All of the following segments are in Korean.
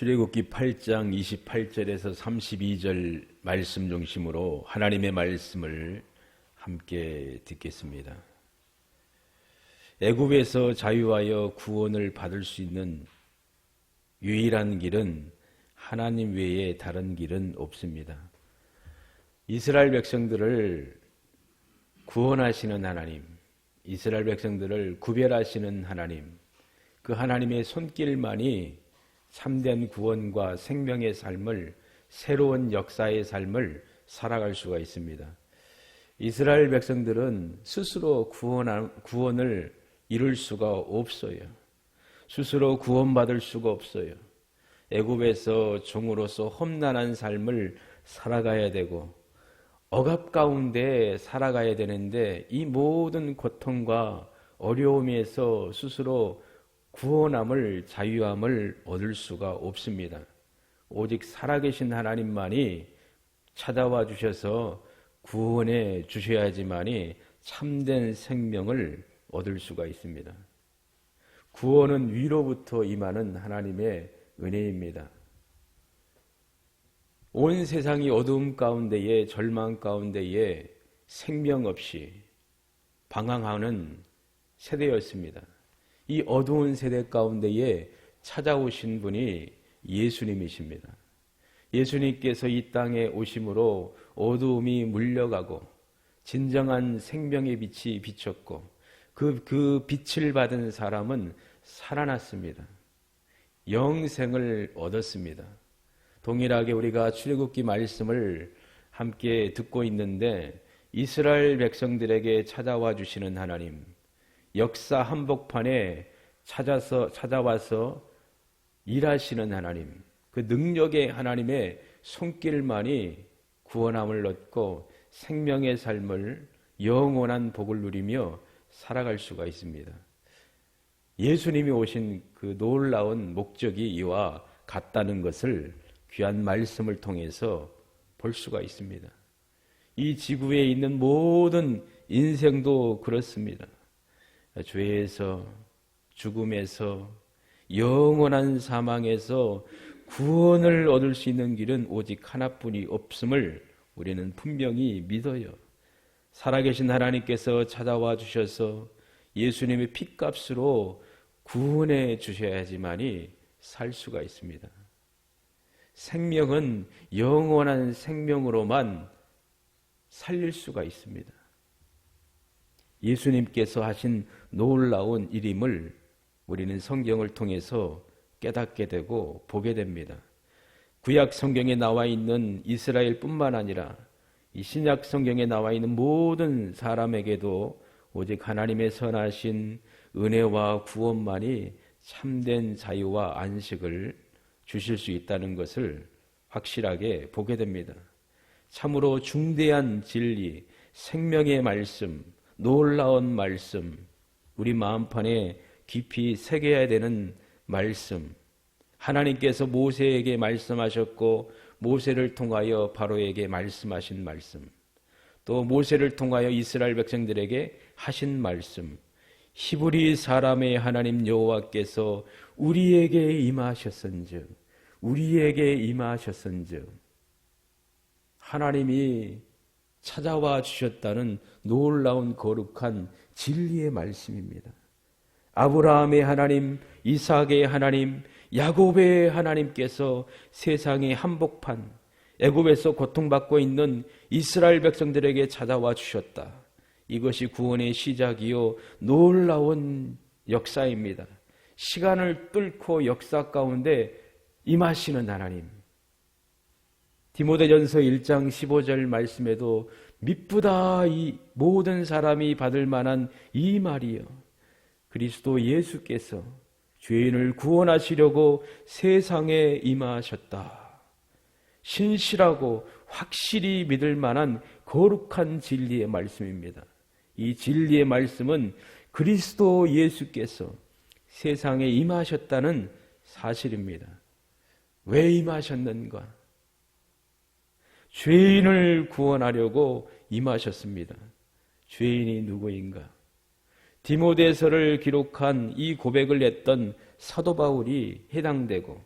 출애굽기 8장 28절에서 32절 말씀 중심으로 하나님의 말씀을 함께 듣겠습니다. 애굽에서 자유하여 구원을 받을 수 있는 유일한 길은 하나님 외에 다른 길은 없습니다. 이스라엘 백성들을 구원하시는 하나님, 이스라엘 백성들을 구별하시는 하나님, 그 하나님의 손길만이 참된 구원과 생명의 삶을, 새로운 역사의 삶을 살아갈 수가 있습니다. 이스라엘 백성들은 스스로 구원을 이룰 수가 없어요. 스스로 구원받을 수가 없어요. 애굽에서 종으로서 험난한 삶을 살아가야 되고 억압 가운데 살아가야 되는데 이 모든 고통과 어려움에서 스스로 구원함을, 자유함을 얻을 수가 없습니다. 오직 살아계신 하나님만이 찾아와 주셔서 구원해 주셔야지만이 참된 생명을 얻을 수가 있습니다. 구원은 위로부터 임하는 하나님의 은혜입니다. 온 세상이 어두움 가운데에, 절망 가운데에 생명 없이 방황하는 세대였습니다. 이 어두운 세대 가운데에 찾아오신 분이 예수님이십니다. 예수님께서 이 땅에 오심으로 어두움이 물려가고 진정한 생명의 빛이 비쳤고 그 빛을 받은 사람은 살아났습니다. 영생을 얻었습니다. 동일하게 우리가 출애굽기 말씀을 함께 듣고 있는데 이스라엘 백성들에게 찾아와 주시는 하나님, 역사 한복판에 찾아와서 일하시는 하나님, 그 능력의 하나님의 손길만이 구원함을 얻고 생명의 삶을, 영원한 복을 누리며 살아갈 수가 있습니다. 예수님이 오신 그 놀라운 목적이 이와 같다는 것을 귀한 말씀을 통해서 볼 수가 있습니다. 이 지구에 있는 모든 인생도 그렇습니다. 죄에서, 죽음에서, 영원한 사망에서 구원을 얻을 수 있는 길은 오직 하나뿐이 없음을 우리는 분명히 믿어요. 살아계신 하나님께서 찾아와 주셔서 예수님의 핏값으로 구원해 주셔야지만이 살 수가 있습니다. 생명은 영원한 생명으로만 살릴 수가 있습니다. 예수님께서 하신 놀라운 일임을 우리는 성경을 통해서 깨닫게 되고 보게 됩니다. 구약 성경에 나와 있는 이스라엘뿐만 아니라 이 신약 성경에 나와 있는 모든 사람에게도 오직 하나님의 선하신 은혜와 구원만이 참된 자유와 안식을 주실 수 있다는 것을 확실하게 보게 됩니다. 참으로 중대한 진리, 생명의 말씀, 놀라운 말씀, 우리 마음판에 깊이 새겨야 되는 말씀, 하나님께서 모세에게 말씀하셨고 모세를 통하여 바로에게 말씀하신 말씀, 또 모세를 통하여 이스라엘 백성들에게 하신 말씀, 히브리 사람의 하나님 여호와께서 우리에게 임하셨은즉, 우리에게 임하셨은즉, 하나님이 찾아와 주셨다는 놀라운 거룩한 진리의 말씀입니다. 아브라함의 하나님, 이삭의 하나님, 야곱의 하나님께서 세상의 한복판, 애굽에서 고통받고 있는 이스라엘 백성들에게 찾아와 주셨다. 이것이 구원의 시작이요 놀라운 역사입니다. 시간을 뚫고 역사 가운데 임하시는 하나님. 디모데전서 1장 15절 말씀에도 미쁘다 이 모든 사람이 받을 만한 이 말이요, 그리스도 예수께서 죄인을 구원하시려고 세상에 임하셨다. 신실하고 확실히 믿을 만한 거룩한 진리의 말씀입니다. 이 진리의 말씀은 그리스도 예수께서 세상에 임하셨다는 사실입니다. 왜 임하셨는가? 죄인을 구원하려고 임하셨습니다. 죄인이 누구인가? 디모데서를 기록한 이 고백을 했던 사도 바울이 해당되고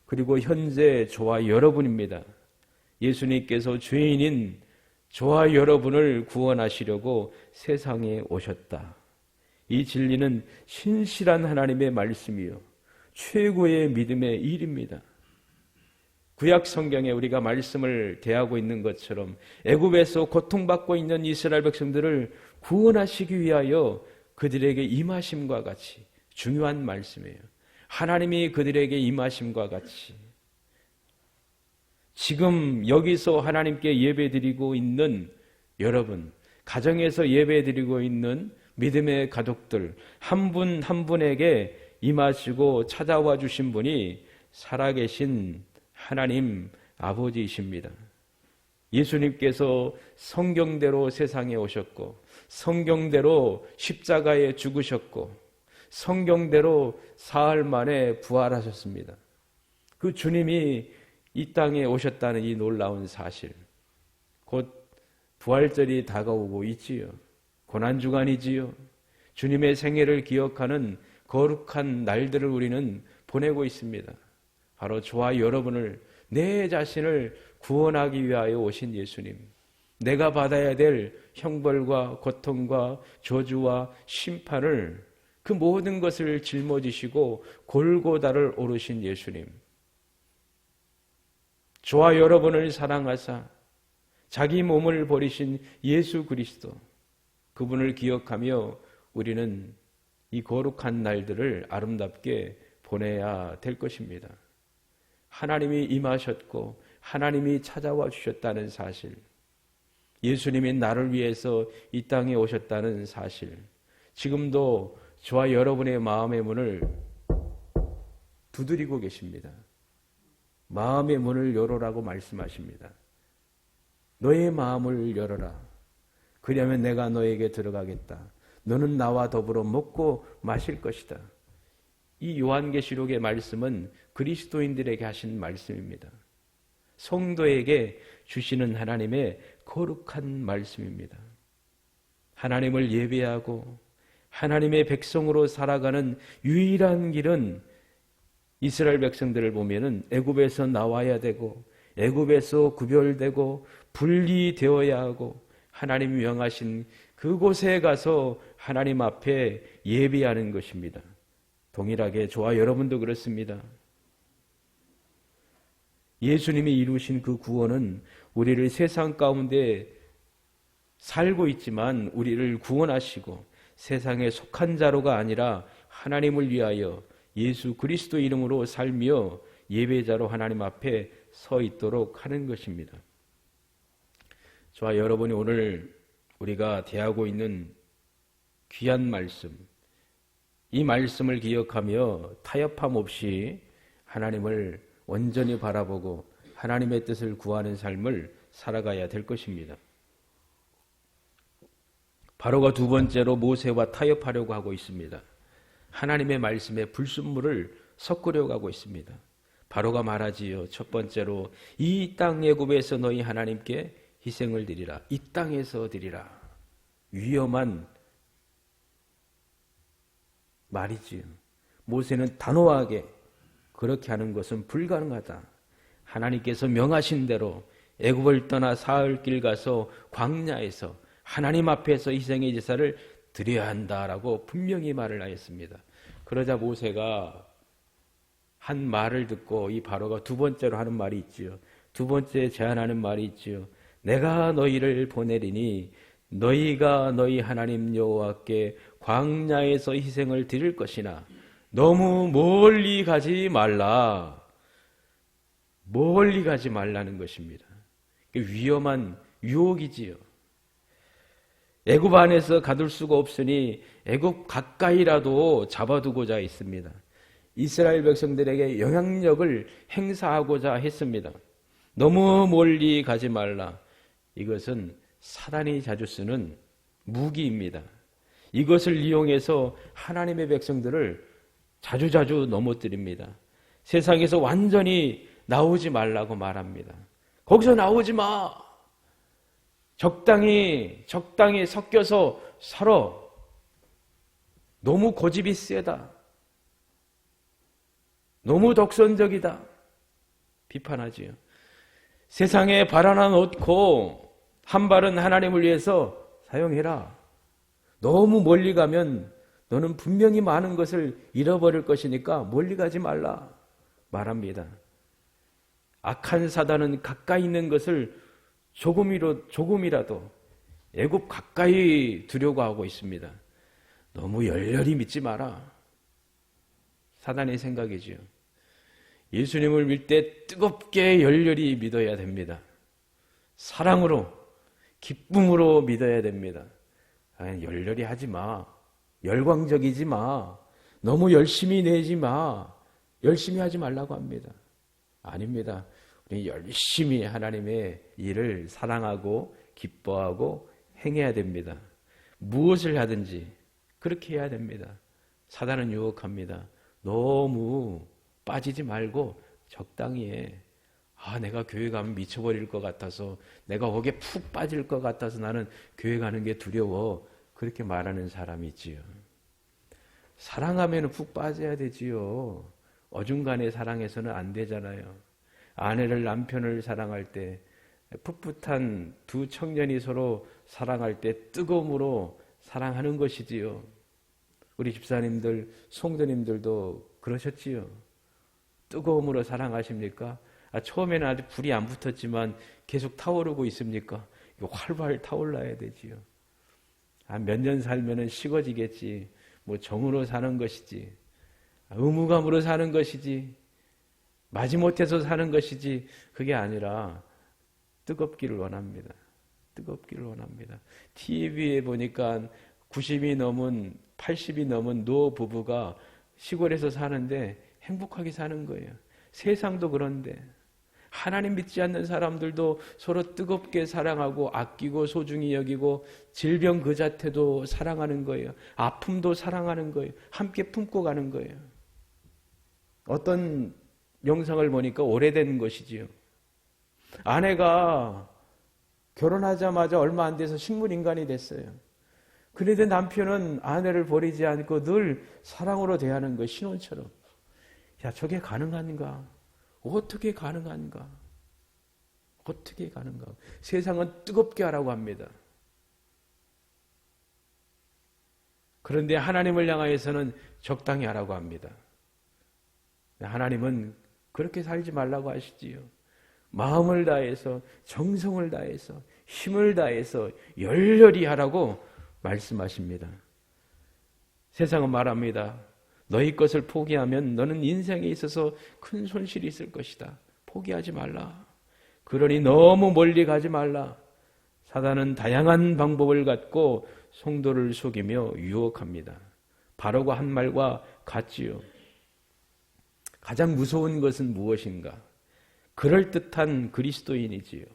그리고 현재 저와 여러분입니다. 예수님께서 죄인인 저와 여러분을 구원하시려고 세상에 오셨다. 이 진리는 신실한 하나님의 말씀이요 최고의 믿음의 일입니다. 구약 성경에 우리가 말씀을 대하고 있는 것처럼 애굽에서 고통받고 있는 이스라엘 백성들을 구원하시기 위하여 그들에게 임하심과 같이 중요한 말씀이에요. 하나님이 그들에게 임하심과 같이 지금 여기서 하나님께 예배드리고 있는 여러분, 가정에서 예배드리고 있는 믿음의 가족들 한 분 한 분에게 임하시고 찾아와 주신 분이 살아계신 하나님 아버지이십니다. 예수님께서 성경대로 세상에 오셨고 성경대로 십자가에 죽으셨고 성경대로 사흘 만에 부활하셨습니다. 그 주님이 이 땅에 오셨다는 이 놀라운 사실, 곧 부활절이 다가오고 있지요. 고난주간이지요. 주님의 생애를 기억하는 거룩한 날들을 우리는 보내고 있습니다. 바로 저와 여러분을, 내 자신을 구원하기 위하여 오신 예수님, 내가 받아야 될 형벌과 고통과 저주와 심판을, 그 모든 것을 짊어지시고 골고다를 오르신 예수님, 저와 여러분을 사랑하사 자기 몸을 버리신 예수 그리스도, 그분을 기억하며 우리는 이 거룩한 날들을 아름답게 보내야 될 것입니다. 하나님이 임하셨고 하나님이 찾아와 주셨다는 사실, 예수님이 나를 위해서 이 땅에 오셨다는 사실, 지금도 저와 여러분의 마음의 문을 두드리고 계십니다. 마음의 문을 열어라고 말씀하십니다. 너의 마음을 열어라. 그리하면 내가 너에게 들어가겠다. 너는 나와 더불어 먹고 마실 것이다. 이 요한계시록의 말씀은 그리스도인들에게 하신 말씀입니다. 성도에게 주시는 하나님의 거룩한 말씀입니다. 하나님을 예배하고 하나님의 백성으로 살아가는 유일한 길은 이스라엘 백성들을 보면은 애굽에서 나와야 되고 애굽에서 구별되고 분리되어야 하고 하나님이 명하신 그곳에 가서 하나님 앞에 예배하는 것입니다. 동일하게 저와 여러분도 그렇습니다. 예수님이 이루신 그 구원은 우리를 세상 가운데 살고 있지만 우리를 구원하시고 세상에 속한 자로가 아니라 하나님을 위하여 예수 그리스도 이름으로 살며 예배자로 하나님 앞에 서 있도록 하는 것입니다. 저와 여러분이 오늘 우리가 대하고 있는 귀한 말씀, 이 말씀을 기억하며 타협함 없이 하나님을 온전히 바라보고 하나님의 뜻을 구하는 삶을 살아가야 될 것입니다. 바로가 두 번째로 모세와 타협하려고 하고 있습니다. 하나님의 말씀에 불순물을 섞으려고 하고 있습니다. 바로가 말하지요. 첫 번째로 이 땅 애굽에서 너희 하나님께 희생을 드리라. 이 땅에서 드리라. 위험한 말이지요. 모세는 단호하게 그렇게 하는 것은 불가능하다. 하나님께서 명하신 대로 애굽을 떠나 사흘길 가서 광야에서 하나님 앞에서 희생의 제사를 드려야 한다라고 분명히 말을 하였습니다. 그러자 모세가 한 말을 듣고 이 바로가 두 번째로 하는 말이 있지요. 두 번째 제안하는 말이 있지요. 내가 너희를 보내리니 너희가 너희 하나님 여호와께 광야에서 희생을 드릴 것이나 너무 멀리 가지 말라. 멀리 가지 말라는 것입니다. 위험한 유혹이지요. 애굽 안에서 가둘 수가 없으니 애굽 가까이라도 잡아두고자 했습니다. 이스라엘 백성들에게 영향력을 행사하고자 했습니다. 너무 멀리 가지 말라. 이것은 사단이 자주 쓰는 무기입니다. 이것을 이용해서 하나님의 백성들을 자주자주 넘어뜨립니다. 세상에서 완전히 나오지 말라고 말합니다. 거기서 나오지 마. 적당히 섞여서 살아. 너무 고집이 세다. 너무 독선적이다. 비판하지요. 세상에 발 하나 놓고 한 발은 하나님을 위해서 사용해라. 너무 멀리 가면 너는 분명히 많은 것을 잃어버릴 것이니까 멀리 가지 말라 말합니다. 악한 사단은 가까이 있는 것을 조금이라도 애굽 가까이 두려고 하고 있습니다. 너무 열렬히 믿지 마라. 사단의 생각이지요. 예수님을 믿을 때 뜨겁게 열렬히 믿어야 됩니다. 사랑으로, 기쁨으로 믿어야 됩니다. 열렬히 하지 마. 열광적이지 마. 너무 열심히 내지 마. 열심히 하지 말라고 합니다. 아닙니다. 우리 열심히 하나님의 일을 사랑하고 기뻐하고 행해야 됩니다. 무엇을 하든지 그렇게 해야 됩니다. 사단은 유혹합니다. 너무 빠지지 말고 적당히 해. 내가 교회 가면 미쳐버릴 것 같아서, 내가 거기에 푹 빠질 것 같아서 나는 교회 가는 게 두려워. 그렇게 말하는 사람이 있지요. 사랑하면 푹 빠져야 되지요. 어중간해 사랑해서는 안 되잖아요. 아내를, 남편을 사랑할 때, 풋풋한 두 청년이 서로 사랑할 때 뜨거움으로 사랑하는 것이지요. 우리 집사님들, 성도님들도 그러셨지요. 뜨거움으로 사랑하십니까? 처음에는 아직 불이 안 붙었지만 계속 타오르고 있습니까? 이거 활발 타올라야 되지요. 몇 년 살면은 식어지겠지. 정으로 사는 것이지. 의무감으로 사는 것이지. 마지못해서 사는 것이지. 그게 아니라 뜨겁기를 원합니다. 뜨겁기를 원합니다. TV에 보니까 90이 넘은 80이 넘은 노 부부가 시골에서 사는데 행복하게 사는 거예요. 세상도 그런데 하나님 믿지 않는 사람들도 서로 뜨겁게 사랑하고 아끼고 소중히 여기고 질병 그 자체도 사랑하는 거예요. 아픔도 사랑하는 거예요. 함께 품고 가는 거예요. 어떤 영상을 보니까 오래된 것이지요. 아내가 결혼하자마자 얼마 안 돼서 식물인간이 됐어요. 그런데 남편은 아내를 버리지 않고 늘 사랑으로 대하는 거예요. 신혼처럼. 야, 저게 가능한가? 어떻게 가능한가? 어떻게 가능가? 세상은 뜨겁게 하라고 합니다. 그런데 하나님을 향하여서는 적당히 하라고 합니다. 하나님은 그렇게 살지 말라고 하시지요. 마음을 다해서, 정성을 다해서, 힘을 다해서 열렬히 하라고 말씀하십니다. 세상은 말합니다. 너희 것을 포기하면 너는 인생에 있어서 큰 손실이 있을 것이다. 포기하지 말라. 그러니 너무 멀리 가지 말라. 사단은 다양한 방법을 갖고 성도를 속이며 유혹합니다. 바로가 한 말과 같지요. 가장 무서운 것은 무엇인가? 그럴듯한 그리스도인이지요.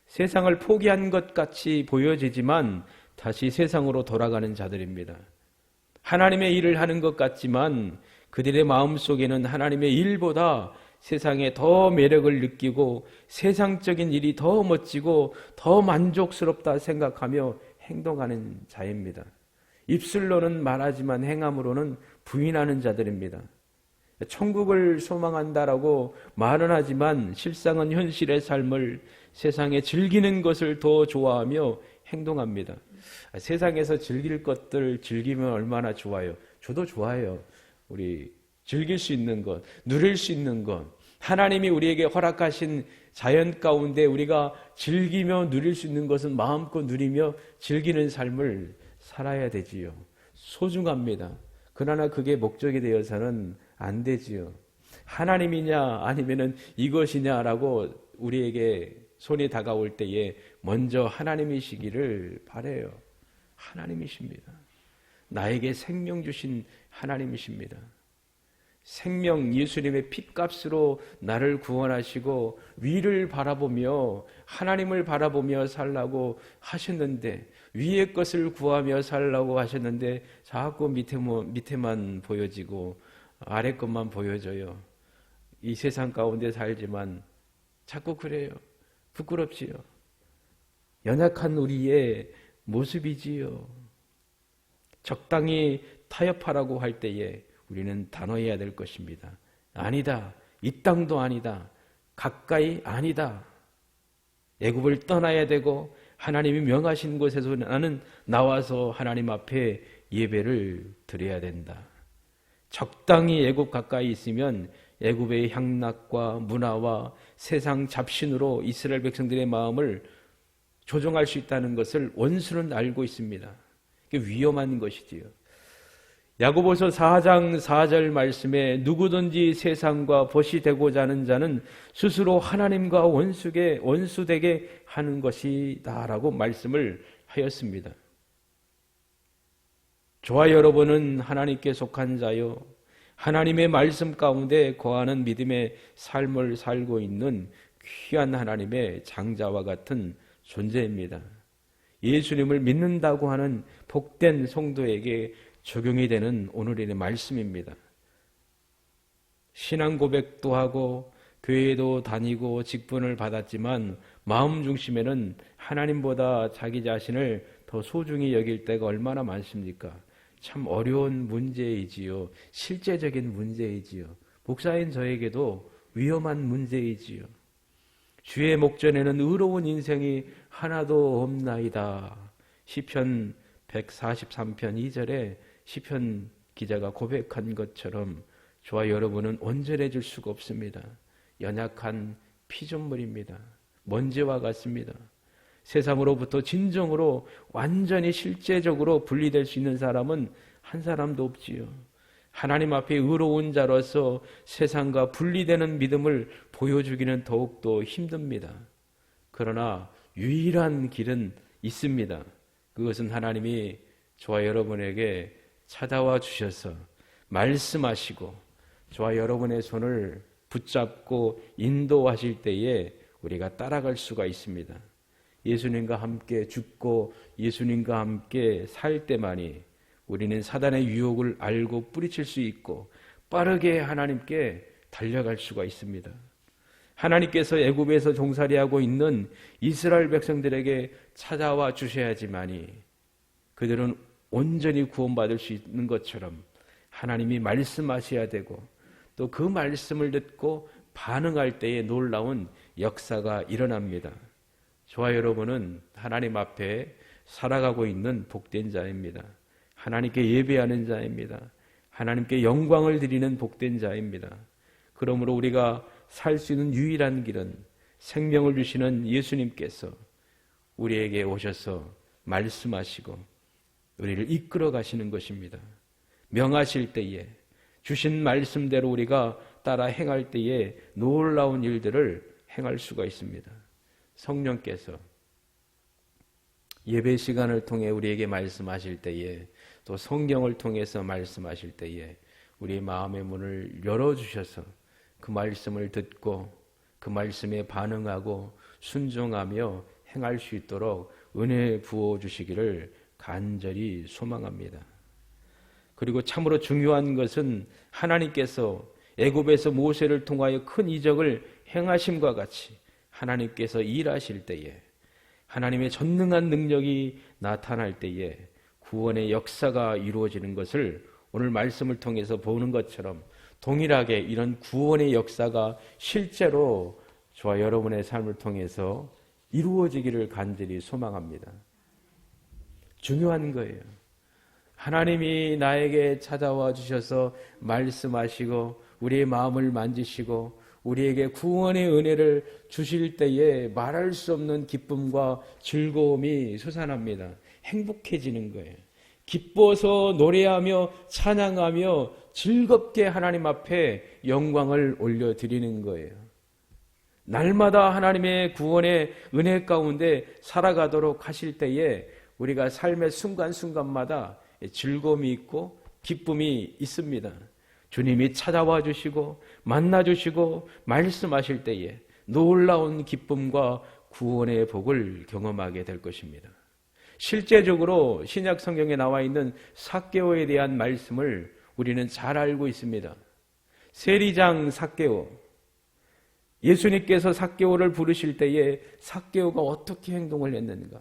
세상을 포기한 것 같이 보여지지만 다시 세상으로 돌아가는 자들입니다. 하나님의 일을 하는 것 같지만 그들의 마음속에는 하나님의 일보다 세상에 더 매력을 느끼고 세상적인 일이 더 멋지고 더 만족스럽다 생각하며 행동하는 자입니다. 입술로는 말하지만 행함으로는 부인하는 자들입니다. 천국을 소망한다라고 말은 하지만 실상은 현실의 삶을 세상에 즐기는 것을 더 좋아하며 행동합니다. 세상에서 즐길 것들 즐기면 얼마나 좋아요. 저도 좋아해요. 우리 즐길 수 있는 것, 누릴 수 있는 것, 하나님이 우리에게 허락하신 자연 가운데 우리가 즐기며 누릴 수 있는 것은 마음껏 누리며 즐기는 삶을 살아야 되지요. 소중합니다. 그러나 그게 목적이 되어서는 안 되지요. 하나님이냐 아니면은 이것이냐라고 우리에게 손이 다가올 때에 먼저 하나님이시기를 바라요. 하나님이십니다. 나에게 생명 주신 하나님이십니다. 생명 예수님의 핏값으로 나를 구원하시고 위를 바라보며 하나님을 바라보며 살라고 하셨는데, 위의 것을 구하며 살라고 하셨는데 자꾸 밑에만 보여지고 아래 것만 보여져요. 이 세상 가운데 살지만 자꾸 그래요. 부끄럽지요. 연약한 우리의 모습이지요. 적당히 타협하라고 할 때에 우리는 단호해야 될 것입니다. 아니다. 이 땅도 아니다. 가까이 아니다. 애굽을 떠나야 되고 하나님이 명하신 곳에서 나는 나와서 하나님 앞에 예배를 드려야 된다. 적당히 애굽 가까이 있으면 애굽의 향락과 문화와 세상 잡신으로 이스라엘 백성들의 마음을 조종할 수 있다는 것을 원수는 알고 있습니다. 이게 위험한 것이지요. 야고보서 4장 4절 말씀에 누구든지 세상과 벗이 되고자 하는 자는 스스로 하나님과 원수되게 하는 것이다 라고 말씀을 하였습니다. 저와 여러분은 하나님께 속한 자요, 하나님의 말씀 가운데 거하는 믿음의 삶을 살고 있는 귀한 하나님의 장자와 같은 존재입니다. 예수님을 믿는다고 하는 복된 성도에게 적용이 되는 오늘의 말씀입니다. 신앙 고백도 하고 교회도 다니고 직분을 받았지만 마음 중심에는 하나님보다 자기 자신을 더 소중히 여길 때가 얼마나 많습니까? 참 어려운 문제이지요. 실제적인 문제이지요. 목사인 저에게도 위험한 문제이지요. 주의 목전에는 의로운 인생이 하나도 없나이다. 시편 143편 2절에 시편 기자가 고백한 것처럼 저와 여러분은 온전해질 수가 없습니다. 연약한 피조물입니다. 먼지와 같습니다. 세상으로부터 진정으로 완전히 실제적으로 분리될 수 있는 사람은 한 사람도 없지요. 하나님 앞에 의로운 자로서 세상과 분리되는 믿음을 보여주기는 더욱더 힘듭니다. 그러나 유일한 길은 있습니다. 그것은 하나님이 저와 여러분에게 찾아와 주셔서 말씀하시고 저와 여러분의 손을 붙잡고 인도하실 때에 우리가 따라갈 수가 있습니다. 예수님과 함께 죽고 예수님과 함께 살 때만이 우리는 사단의 유혹을 알고 뿌리칠 수 있고 빠르게 하나님께 달려갈 수가 있습니다. 하나님께서 애굽에서 종살이하고 있는 이스라엘 백성들에게 찾아와 주셔야지만이 그들은 온전히 구원받을 수 있는 것처럼 하나님이 말씀하셔야 되고 또 그 말씀을 듣고 반응할 때에 놀라운 역사가 일어납니다. 저와 여러분은 하나님 앞에 살아가고 있는 복된 자입니다. 하나님께 예배하는 자입니다. 하나님께 영광을 드리는 복된 자입니다. 그러므로 우리가 살 수 있는 유일한 길은 생명을 주시는 예수님께서 우리에게 오셔서 말씀하시고 우리를 이끌어 가시는 것입니다. 명하실 때에 주신 말씀대로 우리가 따라 행할 때에 놀라운 일들을 행할 수가 있습니다. 성령께서 예배 시간을 통해 우리에게 말씀하실 때에 또 성경을 통해서 말씀하실 때에 우리의 마음의 문을 열어주셔서 그 말씀을 듣고 그 말씀에 반응하고 순종하며 행할 수 있도록 은혜 부어주시기를 간절히 소망합니다. 그리고 참으로 중요한 것은 하나님께서 애굽에서 모세를 통하여 큰 이적을 행하심과 같이 하나님께서 일하실 때에 하나님의 전능한 능력이 나타날 때에 구원의 역사가 이루어지는 것을 오늘 말씀을 통해서 보는 것처럼 동일하게 이런 구원의 역사가 실제로 저와 여러분의 삶을 통해서 이루어지기를 간절히 소망합니다. 중요한 거예요. 하나님이 나에게 찾아와 주셔서 말씀하시고 우리의 마음을 만지시고 우리에게 구원의 은혜를 주실 때에 말할 수 없는 기쁨과 즐거움이 솟아납니다. 행복해지는 거예요. 기뻐서 노래하며 찬양하며 즐겁게 하나님 앞에 영광을 올려드리는 거예요. 날마다 하나님의 구원의 은혜 가운데 살아가도록 하실 때에 우리가 삶의 순간순간마다 즐거움이 있고 기쁨이 있습니다. 주님이 찾아와 주시고 만나 주시고 말씀하실 때에 놀라운 기쁨과 구원의 복을 경험하게 될 것입니다. 실제적으로 신약 성경에 나와 있는 삭개오에 대한 말씀을 우리는 잘 알고 있습니다. 세리장 삭개오, 예수님께서 삭개오를 부르실 때에 삭개오가 어떻게 행동을 했는가?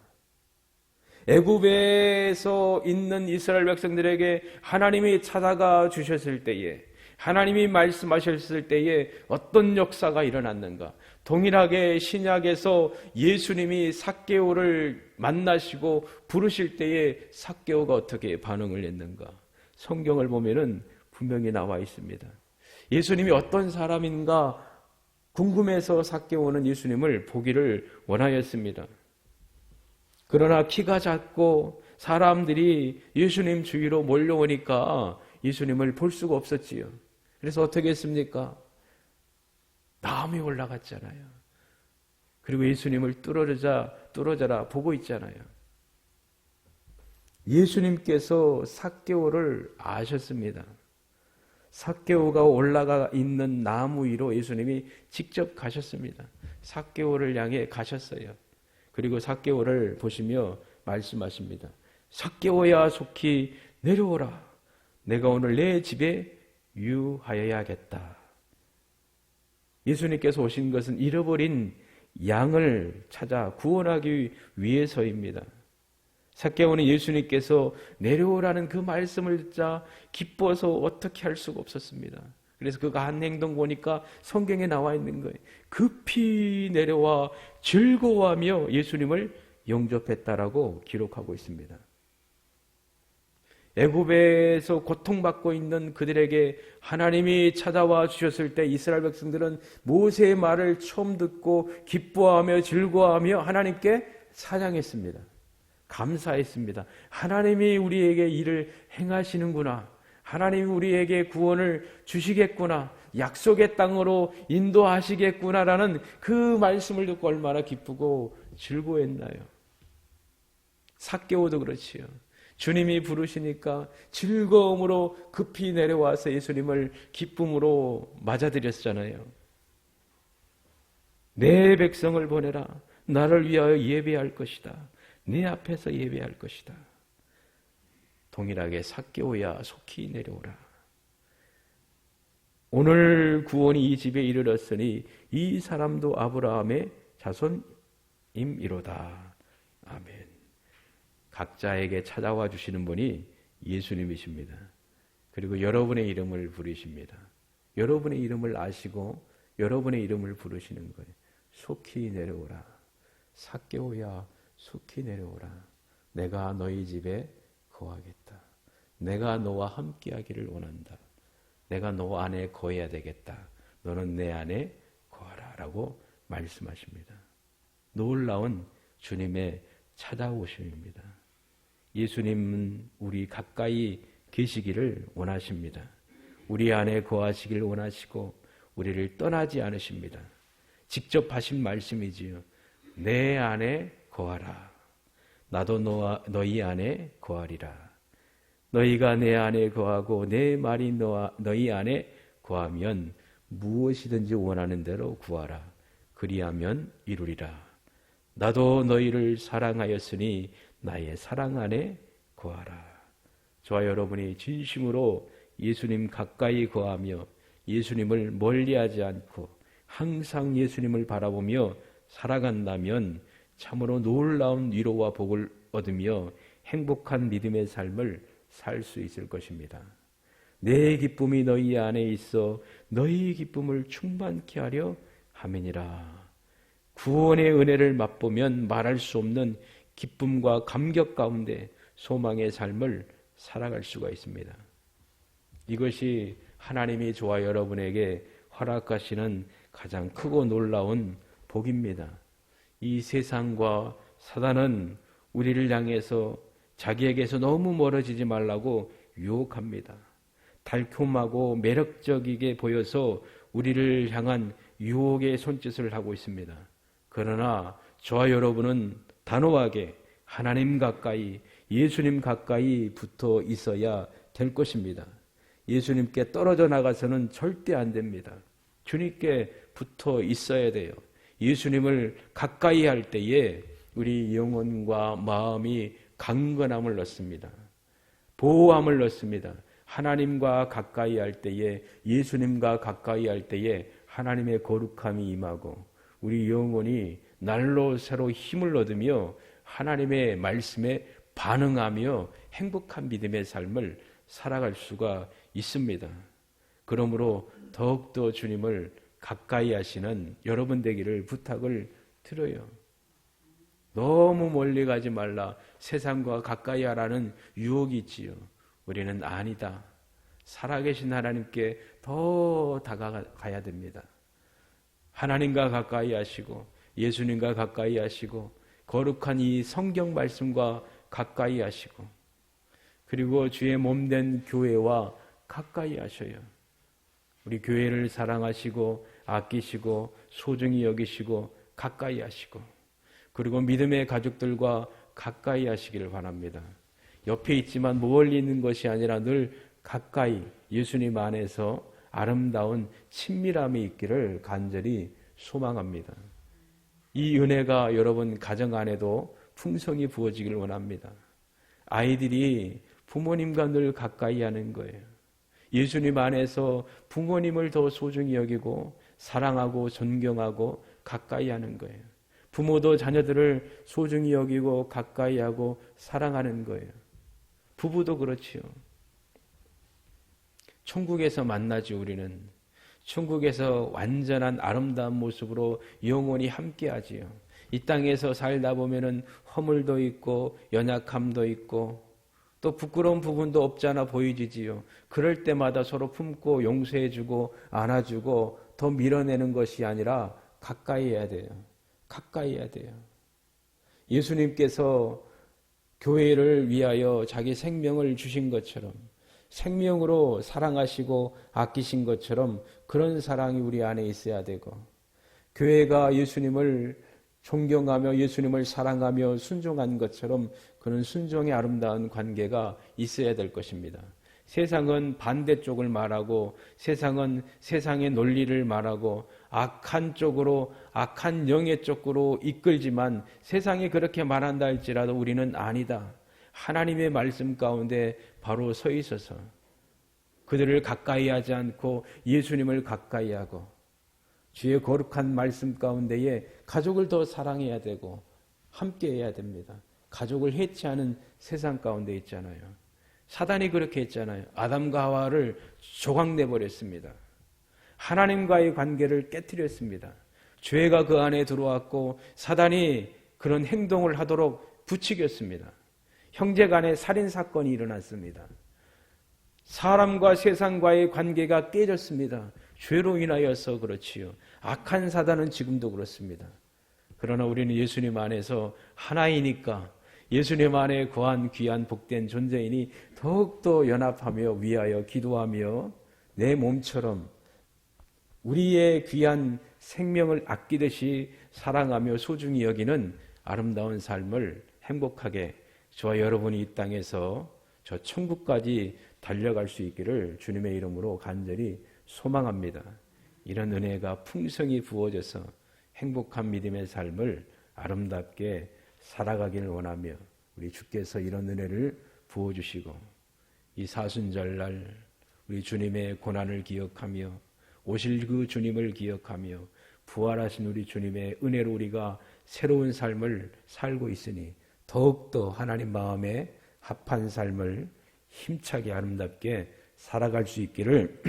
애굽에서 있는 이스라엘 백성들에게 하나님이 찾아가 주셨을 때에 하나님이 말씀하셨을 때에 어떤 역사가 일어났는가? 동일하게 신약에서 예수님이 삭개오를 만나시고 부르실 때에 삭개오가 어떻게 반응을 했는가? 성경을 보면은 분명히 나와 있습니다. 예수님이 어떤 사람인가 궁금해서 삭개오는 예수님을 보기를 원하였습니다. 그러나 키가 작고 사람들이 예수님 주위로 몰려오니까 예수님을 볼 수가 없었지요. 그래서 어떻게 했습니까? 나무에 올라갔잖아요. 그리고 예수님을 뚫어져라 보고 있잖아요. 예수님께서 삭개오를 아셨습니다. 삭개오가 올라가 있는 나무 위로 예수님이 직접 가셨습니다. 삭개오를 향해 가셨어요. 그리고 삭개오를 보시며 말씀하십니다. 삭개오야 속히 내려오라. 내가 오늘 내 집에 유하여야겠다. 예수님께서 오신 것은 잃어버린 양을 찾아 구원하기 위해서입니다. 삭개오는 예수님께서 내려오라는 그 말씀을 듣자 기뻐서 어떻게 할 수가 없었습니다. 그래서 그가 한 행동 보니까 성경에 나와 있는 거예요. 급히 내려와 즐거워하며 예수님을 영접했다라고 기록하고 있습니다. 애굽에서 고통받고 있는 그들에게 하나님이 찾아와 주셨을 때 이스라엘 백성들은 모세의 말을 처음 듣고 기뻐하며 즐거워하며 하나님께 찬양했습니다. 감사했습니다. 하나님이 우리에게 일을 행하시는구나. 하나님이 우리에게 구원을 주시겠구나. 약속의 땅으로 인도하시겠구나라는 그 말씀을 듣고 얼마나 기쁘고 즐거워했나요? 삭개오도 그렇지요. 주님이 부르시니까 즐거움으로 급히 내려와서 예수님을 기쁨으로 맞아들였잖아요. 내 백성을 보내라. 나를 위하여 예배할 것이다. 내 앞에서 예배할 것이다. 동일하게 삭개오야 속히 내려오라. 오늘 구원이 이 집에 이르렀으니 이 사람도 아브라함의 자손임이로다. 아멘. 각자에게 찾아와 주시는 분이 예수님이십니다. 그리고 여러분의 이름을 부르십니다. 여러분의 이름을 아시고 여러분의 이름을 부르시는 거예요. 속히 내려오라. 삭개오야 속히 내려오라. 내가 너희 집에 거하겠다. 내가 너와 함께하기를 원한다. 내가 너 안에 거해야 되겠다. 너는 내 안에 거하라 라고 말씀하십니다. 놀라운 주님의 찾아오심입니다. 예수님은 우리 가까이 계시기를 원하십니다. 우리 안에 거하시기를 원하시고 우리를 떠나지 않으십니다. 직접 하신 말씀이지요. 내 안에 거하라. 나도 너희 안에 거하리라. 너희가 내 안에 거하고 내 말이 너희 안에 거하면 무엇이든지 원하는 대로 구하라. 그리하면 이루리라. 나도 너희를 사랑하였으니 나의 사랑 안에 거하라. 저와 여러분이 진심으로 예수님 가까이 거하며 예수님을 멀리하지 않고 항상 예수님을 바라보며 살아간다면 참으로 놀라운 위로와 복을 얻으며 행복한 믿음의 삶을 살 수 있을 것입니다. 내 기쁨이 너희 안에 있어 너희 기쁨을 충만케 하려 함이니라. 구원의 은혜를 맛보면 말할 수 없는 기쁨과 감격 가운데 소망의 삶을 살아갈 수가 있습니다. 이것이 하나님이 저와 여러분에게 허락하시는 가장 크고 놀라운 복입니다. 이 세상과 사단은 우리를 향해서 자기에게서 너무 멀어지지 말라고 유혹합니다. 달콤하고 매력적이게 보여서 우리를 향한 유혹의 손짓을 하고 있습니다. 그러나 저와 여러분은 단호하게 하나님 가까이, 예수님 가까이 붙어 있어야 될 것입니다. 예수님께 떨어져 나가서는 절대 안 됩니다. 주님께 붙어 있어야 돼요. 예수님을 가까이 할 때에 우리 영혼과 마음이 강건함을 얻습니다. 보호함을 얻습니다. 하나님과 가까이 할 때에, 예수님과 가까이 할 때에 하나님의 거룩함이 임하고 우리 영혼이 날로 새로 힘을 얻으며 하나님의 말씀에 반응하며 행복한 믿음의 삶을 살아갈 수가 있습니다. 그러므로 더욱더 주님을 가까이 하시는 여러분 되기를 부탁을 드려요. 너무 멀리 가지 말라. 세상과 가까이 하라는 유혹이 있지요. 우리는 아니다. 살아계신 하나님께 더 다가가야 됩니다. 하나님과 가까이 하시고 예수님과 가까이 하시고 거룩한 이 성경 말씀과 가까이 하시고 그리고 주의 몸된 교회와 가까이 하셔요. 우리 교회를 사랑하시고 아끼시고 소중히 여기시고 가까이 하시고 그리고 믿음의 가족들과 가까이 하시기를 바랍니다. 옆에 있지만 멀리 있는 것이 아니라 늘 가까이 예수님 안에서 아름다운 친밀함이 있기를 간절히 소망합니다. 이 은혜가 여러분 가정 안에도 풍성히 부어지기를 원합니다. 아이들이 부모님과 늘 가까이 하는 거예요. 예수님 안에서 부모님을 더 소중히 여기고 사랑하고 존경하고 가까이 하는 거예요. 부모도 자녀들을 소중히 여기고 가까이 하고 사랑하는 거예요. 부부도 그렇지요. 천국에서 만나지 우리는. 천국에서 완전한 아름다운 모습으로 영원히 함께하지요. 이 땅에서 살다 보면은 허물도 있고 연약함도 있고 또 부끄러운 부분도 없잖아 보이지요. 그럴 때마다 서로 품고 용서해주고 안아주고 더 밀어내는 것이 아니라 가까이 해야 돼요. 가까이 해야 돼요. 예수님께서 교회를 위하여 자기 생명을 주신 것처럼 생명으로 사랑하시고 아끼신 것처럼 그런 사랑이 우리 안에 있어야 되고 교회가 예수님을 존경하며 예수님을 사랑하며 순종한 것처럼 그런 순종의 아름다운 관계가 있어야 될 것입니다. 세상은 반대쪽을 말하고 세상은 세상의 논리를 말하고 악한 쪽으로 악한 영의 쪽으로 이끌지만 세상이 그렇게 말한다 할지라도 우리는 아니다. 하나님의 말씀 가운데 바로 서 있어서 그들을 가까이 하지 않고 예수님을 가까이 하고 주의 거룩한 말씀 가운데에 가족을 더 사랑해야 되고 함께 해야 됩니다. 가족을 해치하는 세상 가운데 있잖아요. 사단이 그렇게 했잖아요. 아담과 하와를 조각내버렸습니다. 하나님과의 관계를 깨뜨렸습니다. 죄가 그 안에 들어왔고 사단이 그런 행동을 하도록 부추겼습니다. 형제 간에 살인사건이 일어났습니다. 사람과 세상과의 관계가 깨졌습니다. 죄로 인하여서 그렇지요. 악한 사단은 지금도 그렇습니다. 그러나 우리는 예수님 안에서 하나이니까 예수님 안에 거한 귀한 복된 존재이니 더욱더 연합하며 위하여 기도하며 내 몸처럼 우리의 귀한 생명을 아끼듯이 사랑하며 소중히 여기는 아름다운 삶을 행복하게 저와 여러분이 이 땅에서 저 천국까지 달려갈 수 있기를 주님의 이름으로 간절히 소망합니다. 이런 은혜가 풍성히 부어져서 행복한 믿음의 삶을 아름답게 살아가기를 원하며 우리 주께서 이런 은혜를 부어주시고 이 사순절날 우리 주님의 고난을 기억하며 오실 그 주님을 기억하며 부활하신 우리 주님의 은혜로 우리가 새로운 삶을 살고 있으니 더욱더 하나님 마음에 합한 삶을 힘차게 아름답게 살아갈 수 있기를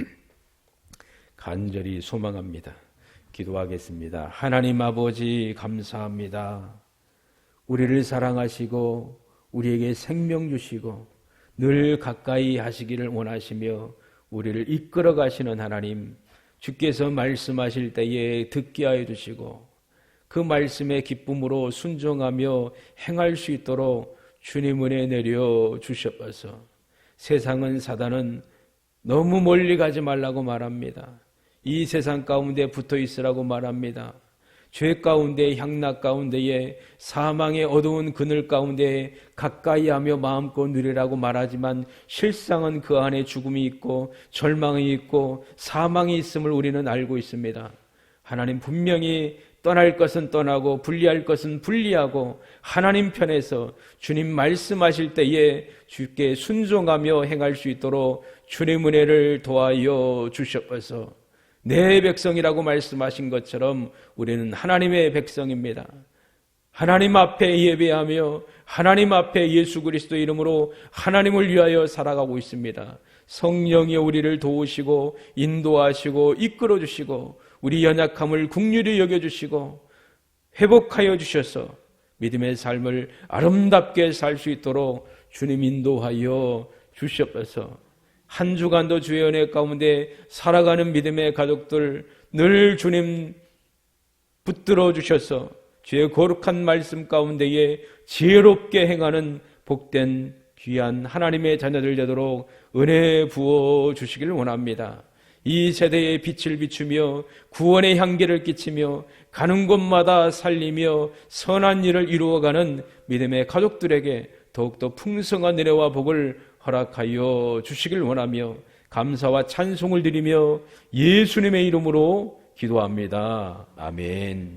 간절히 소망합니다. 기도하겠습니다. 하나님 아버지 감사합니다. 우리를 사랑하시고 우리에게 생명 주시고 늘 가까이 하시기를 원하시며 우리를 이끌어 가시는 하나님, 주께서 말씀하실 때에 듣게 하여 주시고 그 말씀의 기쁨으로 순종하며 행할 수 있도록 주님 은혜 내려 주셔서 세상은 사단은 너무 멀리 가지 말라고 말합니다. 이 세상 가운데 붙어 있으라고 말합니다. 죄 가운데 향락 가운데에 사망의 어두운 그늘 가운데 가까이 하며 마음껏 누리라고 말하지만 실상은 그 안에 죽음이 있고 절망이 있고 사망이 있음을 우리는 알고 있습니다. 하나님 분명히 떠날 것은 떠나고 분리할 것은 분리하고 하나님 편에서 주님 말씀하실 때에 주께 순종하며 행할 수 있도록 주님 은혜를 도와여 주셔서 내 백성이라고 말씀하신 것처럼 우리는 하나님의 백성입니다. 하나님 앞에 예배하며 하나님 앞에 예수 그리스도 이름으로 하나님을 위하여 살아가고 있습니다. 성령이 우리를 도우시고 인도하시고 이끌어 주시고 우리 연약함을 긍휼히 여겨주시고 회복하여 주셔서 믿음의 삶을 아름답게 살 수 있도록 주님 인도하여 주시옵소서. 한 주간도 주의 은혜 가운데 살아가는 믿음의 가족들 늘 주님 붙들어 주셔서 주의 거룩한 말씀 가운데에 지혜롭게 행하는 복된 귀한 하나님의 자녀들 되도록 은혜 부어 주시기를 원합니다. 이 세대에 빛을 비추며 구원의 향기를 끼치며 가는 곳마다 살리며 선한 일을 이루어가는 믿음의 가족들에게 더욱더 풍성한 은혜와 복을 허락하여 주시길 원하며 감사와 찬송을 드리며 예수님의 이름으로 기도합니다. 아멘.